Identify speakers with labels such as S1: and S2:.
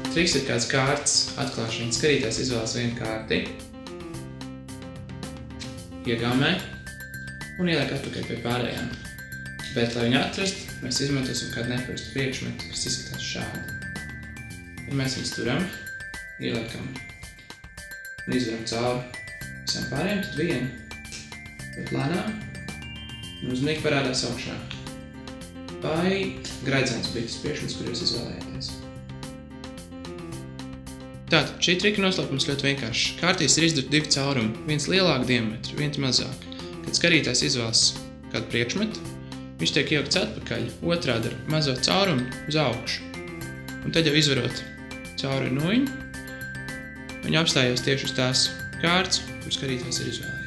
S1: Triks ir kāds kārtas atklāšana. Skatītājs izvēlas vienu kārti, iegaumē un ieliek atpakaļ pie pārējām. Bet, lai viņu atrast, mēs izmantosim kādu neparastu priekšmetu, kas izskatās šādi. Ja mēs viņus turam, ieliekam un izveram cauri visām pārējām, tad vienu, bet lēnām un uzmanīgi parādās augšā. Vai gredzens bija tas priekšmets, kur jūs izvēlējāties. Tātad, šī trika noslēpums ļoti vienkāršs. Kārtīs ir izdurti divi caurumi, viens lielāk diametru, viens mazāk. Kad skatītājs izvēlas kādu priekšmetu, viņš tiek ielikts atpakaļ, otrādi ar mazo caurumu uz augšu. Un tad jau izvarot cauri ar noņu, viņi apstājās tieši uz tās kārtas, kur skatītājs ir izvēlējies.